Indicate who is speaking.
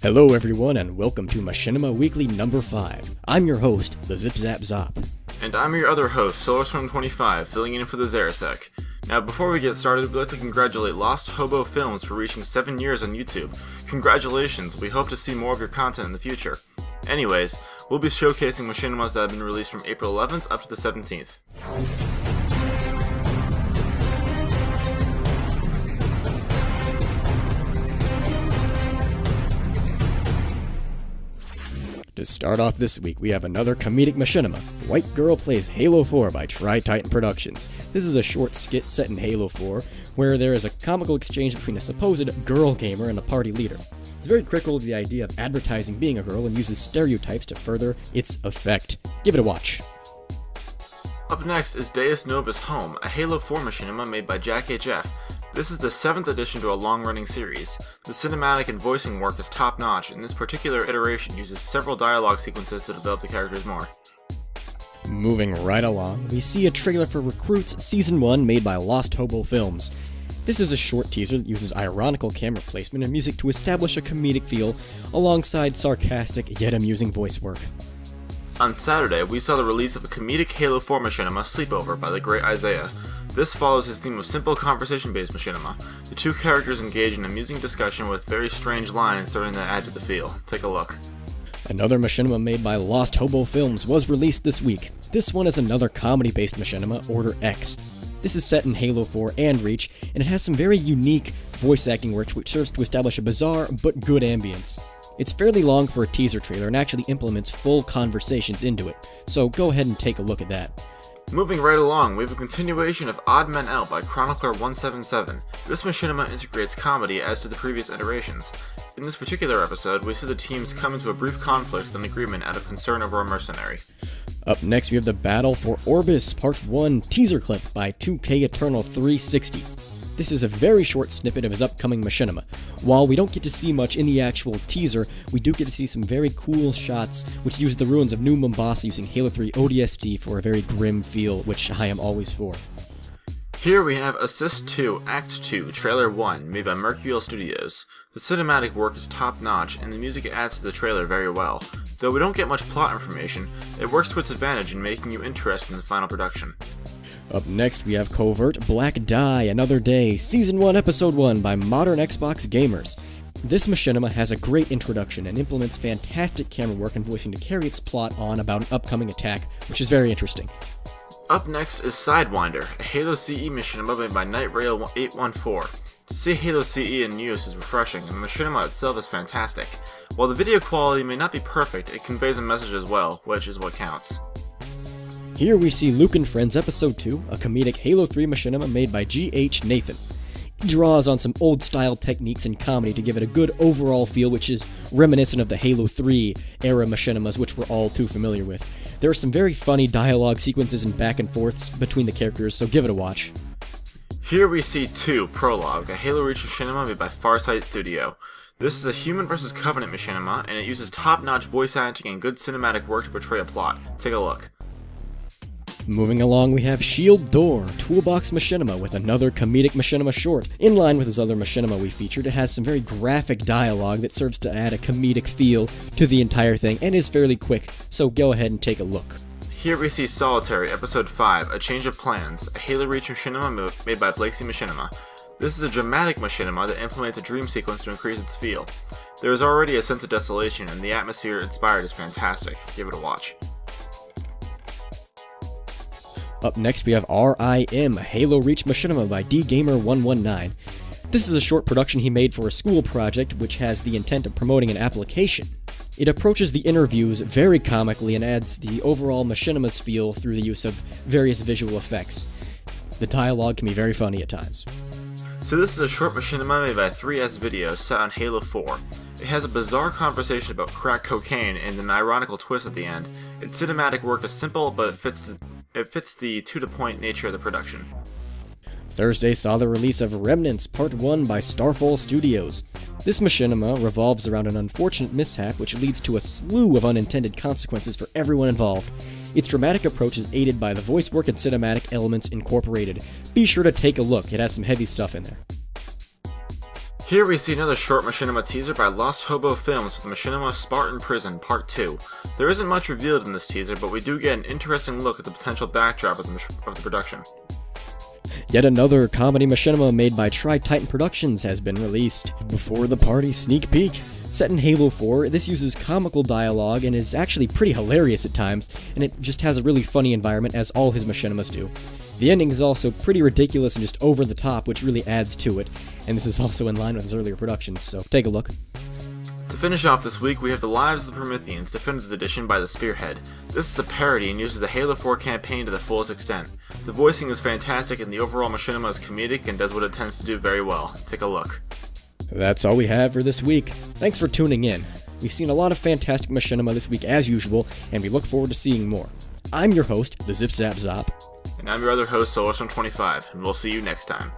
Speaker 1: Hello everyone and welcome to Machinima Weekly number 5. I'm your host, the Zip Zap Zop.
Speaker 2: And I'm your other host, SolarStorm25, filling in for the Zarasek. Now before we get started, we'd like to congratulate LosthoboFilmz for reaching 7 years on YouTube. Congratulations, we hope to see more of your content in the future. Anyways, we'll be showcasing machinimas that have been released from April 11th up to the 17th.
Speaker 1: To start off this week, we have another comedic machinima. White Girl Plays Halo 4 by Tri-Titan Productions. This is a short skit set in Halo 4, where there is a comical exchange between a supposed girl gamer and a party leader. It's very critical of the idea of advertising being a girl and uses stereotypes to further its effect. Give it a watch.
Speaker 2: Up next is Deus Novus Home, a Halo 4 machinima made by Jack HF. This is the 7th addition to a long-running series. The cinematic and voicing work is top-notch, and this particular iteration uses several dialogue sequences to develop the characters more.
Speaker 1: Moving right along, we see a trailer for Recruits Season 1 made by LosthoboFilmz. This is a short teaser that uses ironical camera placement and music to establish a comedic feel, alongside sarcastic yet amusing voice work.
Speaker 2: On Saturday, we saw the release of a comedic Halo 4 machinima, Sleepover, by ThaGreatIsaiah. This follows his theme of simple conversation-based machinima. The two characters engage in amusing discussion with very strange lines starting to add to the feel. Take a look.
Speaker 1: Another machinima made by LosthoboFilmz was released this week. This one is another comedy-based machinima, Order X. This is set in Halo 4 and Reach, and it has some very unique voice acting work which serves to establish a bizarre but good ambience. It's fairly long for a teaser trailer and actually implements full conversations into it, so go ahead and take a look at that.
Speaker 2: Moving right along, we have a continuation of Odd Men Out by Chronicler 177. This machinima integrates comedy as to the previous iterations. In this particular episode, we see the teams come into a brief conflict with an agreement out of concern over a mercenary.
Speaker 1: Up next, we have the Battle for Orbis Part 1 teaser clip by 2K Eternal 360. This is a very short snippet of his upcoming machinima. While we don't get to see much in the actual teaser, we do get to see some very cool shots which use the ruins of New Mombasa using Halo 3 ODST for a very grim feel, which I am always for.
Speaker 2: Here we have Assist 2 Act 2 Trailer 1 made by Mercurial Studios. The cinematic work is top-notch and the music adds to the trailer very well. Though we don't get much plot information, it works to its advantage in making you interested in the final production.
Speaker 1: Up next, we have Covert Black Die Another Day, Season 1, Episode 1 by Modern Xbox Gamers. This machinima has a great introduction and implements fantastic camera work and voicing to carry its plot on about an upcoming attack, which is very interesting.
Speaker 2: Up next is Sidewinder, a Halo CE machinima made by Nightrail 814. To see Halo CE in use is refreshing, and the machinima itself is fantastic. While the video quality may not be perfect, it conveys a message as well, which is what counts.
Speaker 1: Here we see Luke and Friends Episode 2, a comedic Halo 3 machinima made by G.H. Nathan. He draws on some old-style techniques in comedy to give it a good overall feel, which is reminiscent of the Halo 3 era machinimas, which we're all too familiar with. There are some very funny dialogue sequences and back and forths between the characters, so give it a watch.
Speaker 2: Here we see 2 Prologue, a Halo Reach machinima made by Farsight Studio. This is a Human vs. Covenant machinima, and it uses top-notch voice acting and good cinematic work to portray a plot. Take a look.
Speaker 1: Moving along, we have Shield Door, Toolbox machinima with another comedic machinima short. In line with his other machinima we featured, it has some very graphic dialogue that serves to add a comedic feel to the entire thing and is fairly quick, so go ahead and take a look.
Speaker 2: Here we see Solitary, Episode 5, A Change of Plans, a Halo Reach machinima made by Blakesy Machinima. This is a dramatic machinima that implements a dream sequence to increase its feel. There is already a sense of desolation, and the atmosphere inspired is fantastic. Give it a watch.
Speaker 1: Up next we have R.I.M., a Halo Reach machinima by DGamer119. This is a short production he made for a school project which has the intent of promoting an application. It approaches the interviews very comically and adds the overall machinima's feel through the use of various visual effects. The dialogue can be very funny at times.
Speaker 2: So this is a short machinima made by 3S Video set on Halo 4. It has a bizarre conversation about crack cocaine and an ironical twist at the end. Its cinematic work is simple, but it fits the to-the-point nature of the production.
Speaker 1: Thursday saw the release of Remnants Part 1 by Starfall Studios. This machinima revolves around an unfortunate mishap which leads to a slew of unintended consequences for everyone involved. Its dramatic approach is aided by the voice work and cinematic elements incorporated. Be sure to take a look, it has some heavy stuff in there.
Speaker 2: Here we see another short Machinima teaser by LosthoboFilmz with Machinima Spartan Prison Part 2. There isn't much revealed in this teaser, but we do get an interesting look at the potential backdrop of the production.
Speaker 1: Yet another comedy machinima made by Tri-Titan Productions has been released. Before the Party sneak peek. Set in Halo 4, this uses comical dialogue and is actually pretty hilarious at times, and it just has a really funny environment as all his machinimas do. The ending is also pretty ridiculous and just over the top, which really adds to it, and this is also in line with his earlier productions, so take a look.
Speaker 2: To finish off this week, we have The Lives of the Prometheans Definitive Edition by The Spearhead. This is a parody and uses the Halo 4 campaign to the fullest extent. The voicing is fantastic and the overall machinima is comedic and does what it tends to do very well. Take a look.
Speaker 1: That's all we have for this week. Thanks for tuning in. We've seen a lot of fantastic machinima this week as usual, and we look forward to seeing more. I'm your host, the Zip Zap Zop.
Speaker 2: And I'm your other host, Solarstone25, and we'll see you next time.